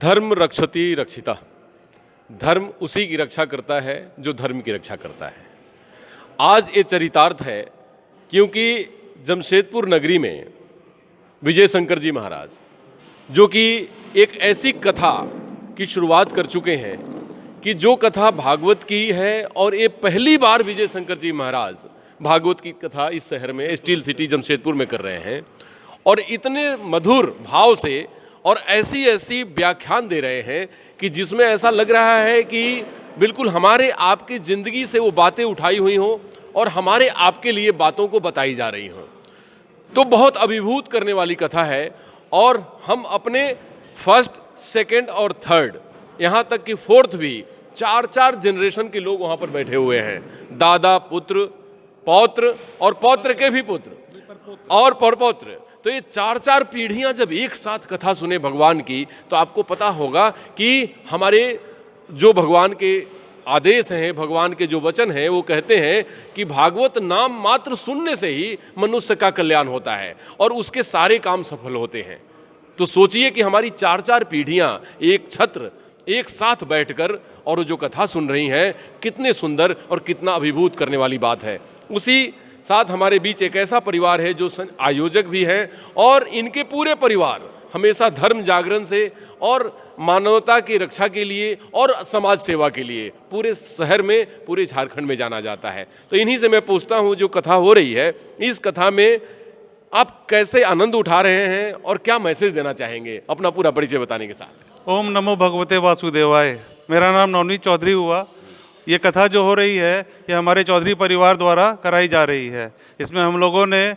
धर्म रक्षति रक्षिता। धर्म उसी की रक्षा करता है जो धर्म की रक्षा करता है। आज ये चरितार्थ है क्योंकि जमशेदपुर नगरी में विजय शंकर जी महाराज जो कि एक ऐसी कथा की शुरुआत कर चुके हैं कि जो कथा भागवत की है और ये पहली बार विजय शंकर जी महाराज भागवत की कथा इस शहर में स्टील सिटी जमशेदपुर में कर रहे हैं और इतने मधुर भाव से और ऐसी ऐसी व्याख्यान दे रहे हैं कि जिसमें ऐसा लग रहा है कि बिल्कुल हमारे आपकी ज़िंदगी से वो बातें उठाई हुई हों और हमारे आपके लिए बातों को बताई जा रही हों। तो बहुत अभिभूत करने वाली कथा है और हम अपने फर्स्ट, सेकंड और थर्ड, यहाँ तक कि फोर्थ भी चार जनरेशन के लोग वहाँ पर बैठे हुए हैं। दादा, पुत्र, पौत्र और पौत्र के भी पुत्र और परपौत्र। तो ये चार पीढ़ियां जब एक साथ कथा सुने भगवान की तो आपको पता होगा कि हमारे जो भगवान के आदेश हैं, भगवान के जो वचन हैं, वो कहते हैं कि भागवत नाम मात्र सुनने से ही मनुष्य का कल्याण होता है और उसके सारे काम सफल होते हैं। तो सोचिए कि हमारी चार पीढ़ियां एक छत्र एक साथ बैठकर और जो कथा सुन रही हैं, कितने सुंदर और कितना अभिभूत करने वाली बात है। उसी साथ हमारे बीच एक ऐसा परिवार है जो आयोजक भी हैं और इनके पूरे परिवार हमेशा धर्म जागरण से और मानवता की रक्षा के लिए और समाज सेवा के लिए पूरे शहर में, पूरे झारखंड में जाना जाता है। तो इन्हीं से मैं पूछता हूँ, जो कथा हो रही है, इस कथा में आप कैसे आनंद उठा रहे हैं और क्या मैसेज देना चाहेंगे, अपना पूरा परिचय बताने के साथ। ओम नमो भगवते वासुदेवाय। मेरा नाम नवनीत चौधरी हुआ। ये कथा जो हो रही है ये हमारे चौधरी परिवार द्वारा कराई जा रही है। इसमें हम लोगों ने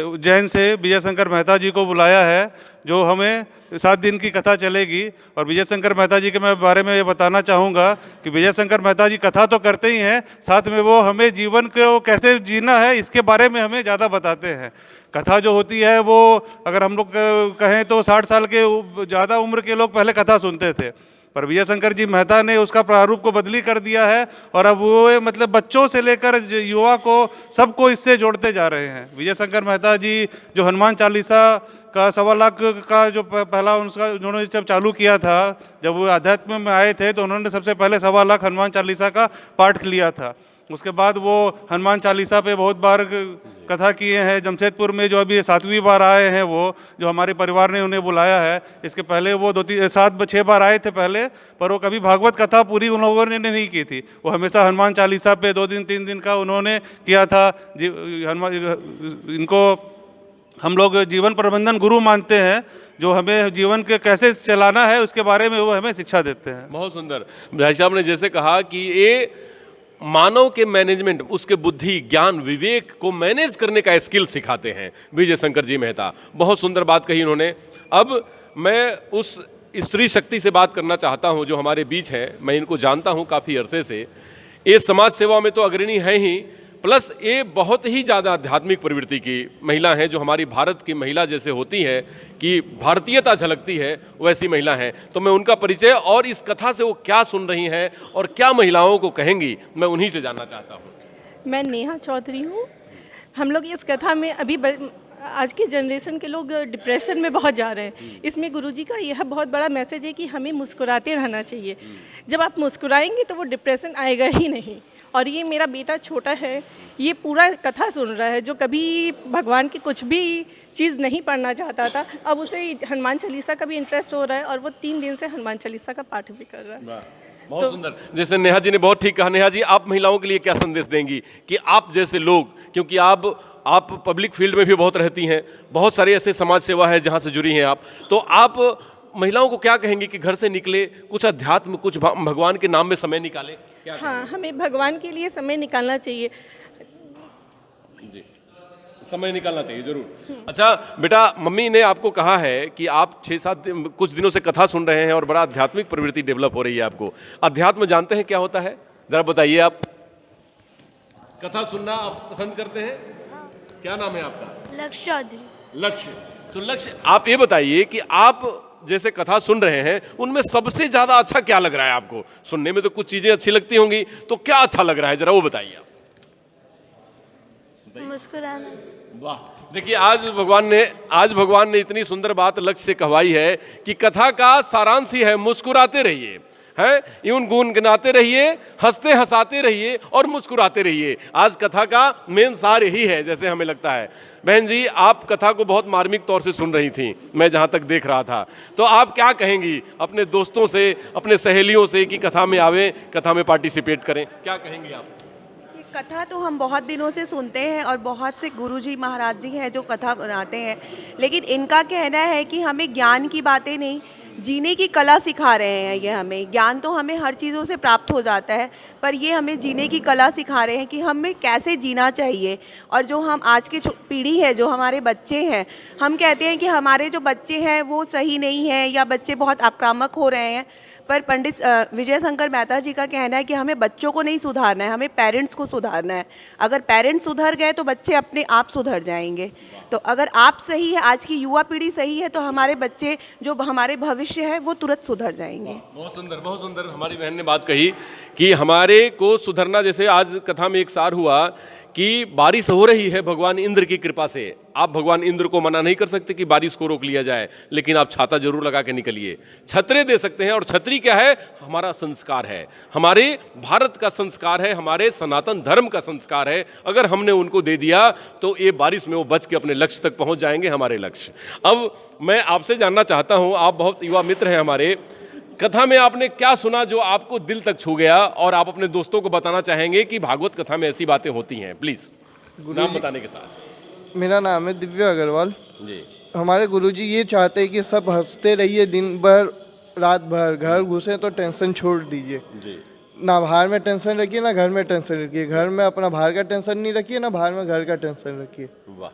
उज्जैन से विजय शंकर मेहता जी को बुलाया है, जो हमें 7 दिन की कथा चलेगी। और विजय शंकर मेहता जी के मैं बारे में ये बताना चाहूँगा कि विजय शंकर मेहता जी कथा तो करते ही हैं, साथ में वो हमें जीवन को कैसे जीना है इसके बारे में हमें ज़्यादा बताते हैं। कथा जो होती है वो अगर हम लोग कहें तो 60 साल के ज़्यादा उम्र के लोग पहले कथा सुनते थे, पर विजय शंकर जी मेहता ने उसका प्रारूप को बदली कर दिया है और अब वो मतलब बच्चों से लेकर युवा को सबको इससे जोड़ते जा रहे हैं। विजय शंकर मेहता जी जो हनुमान चालीसा का 1.25 लाख का जो पहला उन्होंने जब चालू किया था, जब वो अध्यात्म में आए थे तो उन्होंने सबसे पहले 1.25 लाख हनुमान चालीसा का पाठ लिया था। उसके बाद वो हनुमान चालीसा पे बहुत बार कथा किए हैं। जमशेदपुर में जो अभी 7वीं बार आए हैं, वो जो हमारे परिवार ने उन्हें बुलाया है, इसके पहले वो 7-6 बार आए थे पहले, पर वो कभी भागवत कथा पूरी उन लोगों ने नहीं की थी। वो हमेशा हनुमान चालीसा पे 2 दिन 3 दिन का उन्होंने किया था। इनको हम लोग जीवन प्रबंधन गुरु मानते हैं, जो हमें जीवन के कैसे चलाना है उसके बारे में वो हमें शिक्षा देते हैं। बहुत सुंदर। भाई साहब ने जैसे कहा कि ये मानव के मैनेजमेंट, उसके बुद्धि, ज्ञान, विवेक को मैनेज करने का स्किल सिखाते हैं विजय शंकर जी मेहता। बहुत सुंदर बात कही उन्होंने। अब मैं उस स्त्री शक्ति से बात करना चाहता हूं जो हमारे बीच है। मैं इनको जानता हूं काफ़ी अरसे से। ये समाज सेवा में तो अग्रणी है ही, प्लस ये बहुत ही ज़्यादा आध्यात्मिक प्रवृत्ति की महिला हैं, जो हमारी भारत की महिला जैसे होती है कि भारतीयता झलकती है, वैसी महिला हैं। तो मैं उनका परिचय और इस कथा से वो क्या सुन रही हैं और क्या महिलाओं को कहेंगी, मैं उन्हीं से जानना चाहता हूँ। मैं नेहा चौधरी हूँ। हम लोग इस कथा में अभी आज की जनरेशन के लोग डिप्रेशन में बहुत जा रहे हैं। इसमें गुरुजी का यह बहुत बड़ा मैसेज है कि हमें मुस्कुराते रहना चाहिए। जब आप मुस्कुराएंगे तो वो डिप्रेशन आएगा ही नहीं। और ये मेरा बेटा छोटा है, ये पूरा कथा सुन रहा है, जो कभी भगवान की कुछ भी चीज़ नहीं पढ़ना चाहता था, अब उसे हनुमान चालीसा का भी इंटरेस्ट हो रहा है और वो 3 दिन से हनुमान चालीसा का पाठ भी कर रहा है। बहुत सुंदर। जैसे नेहा जी ने बहुत ठीक कहा। नेहा जी, आप महिलाओं के लिए क्या संदेश देंगी कि आप जैसे लोग, क्योंकि आप पब्लिक फील्ड में भी बहुत रहती हैं, बहुत सारे ऐसे समाज सेवा है जहाँ से जुड़ी हैं आप, तो आप महिलाओं को क्या कहेंगे कि घर से निकले, कुछ अध्यात्म, कुछ भगवान के नाम में समय निकाले? हाँ, हमें भगवान के लिए समय निकालना चाहिए जी, समय निकालना चाहिए जरूर। अच्छा बेटा, मम्मी ने आपको कहा है कि आप 6-7 कुछ दिनों से कथा सुन रहे हैं और बड़ा आध्यात्मिक प्रवृत्ति डेवलप हो रही है आपको। अध्यात्म जानते हैं क्या होता है? जरा बताइए। आप कथा सुनना आप पसंद करते हैं? क्या नाम है आपका? लक्ष्य चौधरी। लक्ष्य। तो लक्ष्य, आप ये बताइए कि आप जैसे कथा सुन रहे हैं, उनमें सबसे ज्यादा अच्छा क्या लग रहा है आपको? सुनने में तो कुछ चीजें अच्छी लगती होंगी, तो क्या अच्छा लग रहा है, जरा वो बताइए आप। मुस्कुराना। वाह, देखिए आज भगवान ने इतनी सुंदर बात लक्ष्य से कहवाई है कि कथा का सारांश ही है मुस्कुराते रहिए, हैं, यूं गुनगुनाते रहिए, हंसते हंसाते रहिए और मुस्कुराते रहिए। आज कथा का मेन सार यही है, जैसे हमें लगता है। बहन जी, आप कथा को बहुत मार्मिक तौर से सुन रही थी, मैं जहाँ तक देख रहा था, तो आप क्या कहेंगी अपने दोस्तों से, अपने सहेलियों से कि कथा में आवें, कथा में पार्टिसिपेट करें, क्या कहेंगी आप? ये कथा तो हम बहुत दिनों से सुनते हैं और बहुत से गुरुजी महाराज जी हैं जो कथा बनाते हैं, लेकिन इनका कहना है कि हमें ज्ञान की बातें नहीं, जीने की कला सिखा रहे हैं। ये हमें ज्ञान तो हमें हर चीज़ों से प्राप्त हो जाता है, पर ये हमें जीने की कला सिखा रहे हैं कि हमें कैसे जीना चाहिए। और जो हम आज की पीढ़ी है, जो हमारे बच्चे हैं, हम कहते हैं कि हमारे जो बच्चे हैं वो सही नहीं हैं या बच्चे बहुत आक्रामक हो रहे हैं, पर पंडित विजय शंकर मेहता जी का कहना है कि हमें बच्चों को नहीं सुधारना है, हमें पेरेंट्स को सुधारना है। अगर पेरेंट्स सुधर गए तो बच्चे अपने आप सुधर जाएंगे। तो अगर आप सही है, आज की युवा पीढ़ी सही है, तो हमारे बच्चे जो हमारे भविष्य है वो तुरंत सुधर जाएंगे। बहुत सुंदर हमारी बहन ने बात कही कि हमारे को सुधरना। जैसे आज कथा में एक सार हुआ कि बारिश हो रही है भगवान इंद्र की कृपा से। आप भगवान इंद्र को मना नहीं कर सकते कि बारिश को रोक लिया जाए, लेकिन आप छाता जरूर लगा के निकलिए, छतरे दे सकते हैं। और छतरी क्या है? हमारा संस्कार है, हमारे भारत का संस्कार है, हमारे सनातन धर्म का संस्कार है। अगर हमने उनको दे दिया तो ये बारिश में वो बच के अपने लक्ष्य तक पहुंच जाएंगे, हमारे लक्ष्य। अब मैं आपसे जानना चाहता हूं, आप बहुत युवा मित्र हैं हमारे, कथा में आपने क्या सुना जो आपको दिल तक छू गया और आप अपने दोस्तों को बताना चाहेंगे कि भागवत कथा में ऐसी बातें होती हैं? प्लीज नाम बताने के साथ। मेरा नाम है दिव्य अग्रवाल जी। हमारे गुरुजी ये चाहते हैं कि सब हंसते रहिए, दिन भर रात भर, घर घुसे तो टेंशन छोड़ दीजिए जी। ना बाहर में टेंशन रखिए ना घर में टेंशन रखिए, घर में अपना बाहर का टेंशन नहीं रखिए ना बाहर में घर का टेंशन रखिए। वाह,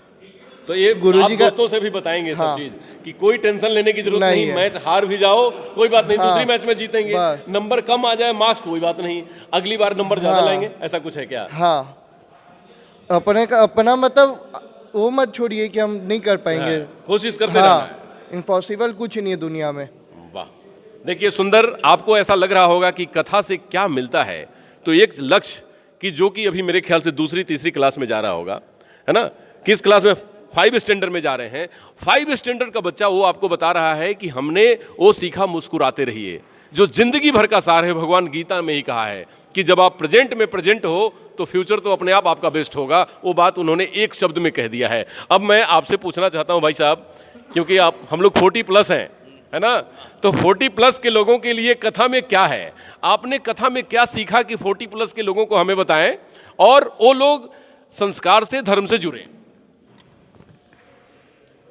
तो ये गुरुजी आप का- दोस्तों से भी बताएंगे सब हाँ। चीज कि कोई टेंशन लेने की जरूरत नहीं नहीं, है। मैच हार भी जाओ कोई बात नहीं, हाँ। दूसरी मैच में जीतेंगे, बस। नंबर कम आ जाए मार्क्स कोई बात नहीं, अगली बार नंबर ज्यादा हाँ। लाएंगे, ऐसा कुछ है क्या? हाँ, अपना मतलब वो मत छोड़िए कि हम नहीं कर पाएंगे। कोशिश करते रहना है। हाँ, इम्पॉसिबल कुछ नहीं है दुनिया में। वाह, देखिए सुंदर, आपको ऐसा लग रहा होगा कि कथा से क्या मिलता है, तो एक लक्ष्य कि जो कि अभी मेरे ख्याल से दूसरी तीसरी क्लास में जा रहा होगा, है ना, किस क्लास में? 5 स्टैंडर्ड में जा रहे हैं। 5 स्टैंडर्ड का बच्चा वो आपको बता रहा है कि हमने वो सीखा मुस्कुराते रहिए, जो जिंदगी भर का सार है। भगवान गीता में ही कहा है कि जब आप प्रेजेंट में प्रेजेंट हो तो फ्यूचर तो अपने आप आपका बेस्ट होगा। वो बात उन्होंने एक शब्द में कह दिया है। अब मैं आपसे पूछना चाहता हूं भाई साहब, क्योंकि हम लोग 40+ हैं, है ना, तो 40+ के लोगों के लिए कथा में क्या है? आपने कथा में क्या सीखा कि 40+ के लोगों को हमें बताएं और वो लोग संस्कार से, धर्म से जुड़े।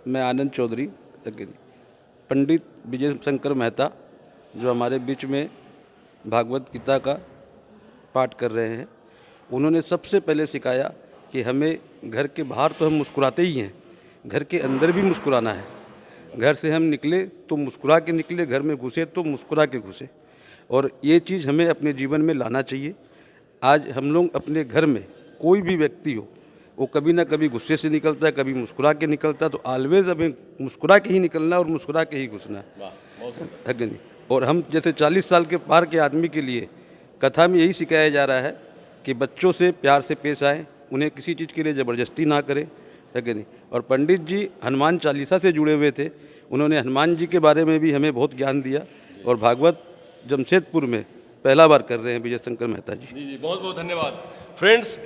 मैं आनंद चौधरी, पंडित विजय शंकर मेहता जो हमारे बीच में भागवत गीता का पाठ कर रहे हैं, उन्होंने सबसे पहले सिखाया कि हमें घर के बाहर तो हम मुस्कुराते ही हैं, घर के अंदर भी मुस्कुराना है। घर से हम निकले तो मुस्कुरा के निकले, घर में घुसे तो मुस्कुरा के घुसे, और ये चीज़ हमें अपने जीवन में लाना चाहिए। आज हम लोग अपने घर में कोई भी व्यक्ति हो, वो कभी ना कभी गुस्से से निकलता है, कभी मुस्कुरा के निकलता है, तो ऑलवेज हमें मुस्कुरा के ही निकलना और मुस्कुरा के ही घुसना है कि नहीं। और हम जैसे 40 साल के पार के आदमी के लिए कथा में यही सिखाया जा रहा है कि बच्चों से प्यार से पेश आएँ, उन्हें किसी चीज़ के लिए ज़बरदस्ती ना करें, है कि नहीं। और पंडित जी हनुमान चालीसा से जुड़े हुए थे, उन्होंने हनुमान जी के बारे में भी हमें बहुत ज्ञान दिया। और भागवत जमशेदपुर में पहला बार कर रहे हैं विजय शंकर मेहता जी। जी जी, बहुत बहुत धन्यवाद। फ्रेंड्स,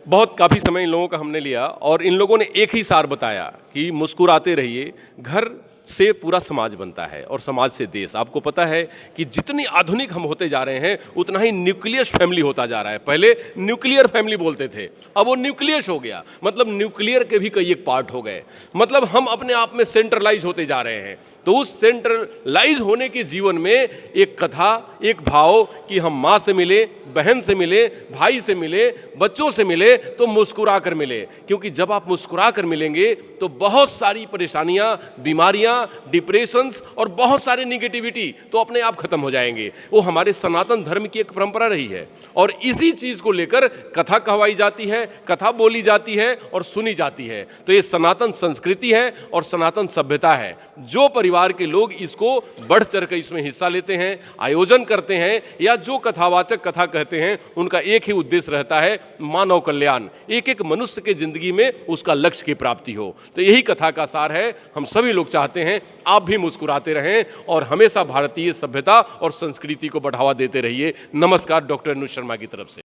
बहुत काफ़ी समय इन लोगों का हमने लिया और इन लोगों ने एक ही सार बताया कि मुस्कुराते रहिए। घर से पूरा समाज बनता है और समाज से देश। आपको पता है कि जितनी आधुनिक हम होते जा रहे हैं उतना ही न्यूक्लियस फैमिली होता जा रहा है। पहले न्यूक्लियर फैमिली बोलते थे, अब वो न्यूक्लियस हो गया, मतलब न्यूक्लियर के भी कई एक पार्ट हो गए। मतलब हम अपने आप में सेंट्रलाइज होते जा रहे हैं। तो उस सेंट्रलाइज होने के जीवन में एक कथा, एक भाव कि हम माँ से मिले, बहन से मिले, भाई से मिले, बच्चों से मिले तो मुस्कुरा कर मिले। क्योंकि जब आप मुस्कुरा कर मिलेंगे तो बहुत सारी परेशानियाँ, बीमारियाँ डिप्रेशंस और बहुत सारे निगेटिविटी तो अपने आप खत्म हो जाएंगे। वो हमारे सनातन धर्म की एक परंपरा रही है और इसी चीज को लेकर कथा कहवाई जाती है, कथा बोली जाती है और सुनी जाती है। तो ये सनातन संस्कृति है और सनातन सभ्यता है। जो परिवार के लोग इसको बढ़ चढ़ कर इसमें हिस्सा लेते हैं, आयोजन करते हैं या जो कथावाचक कथा कहते हैं, उनका एक ही उद्देश्य रहता है, मानव कल्याण, एक एक मनुष्य के जिंदगी में उसका लक्ष्य की प्राप्ति हो। तो यही कथा का सार है। हम सभी लोग चाहते हैं आप भी मुस्कुराते रहें और हमेशा भारतीय सभ्यता और संस्कृति को बढ़ावा देते रहिए। नमस्कार, डॉक्टर अनुज शर्मा की तरफ से।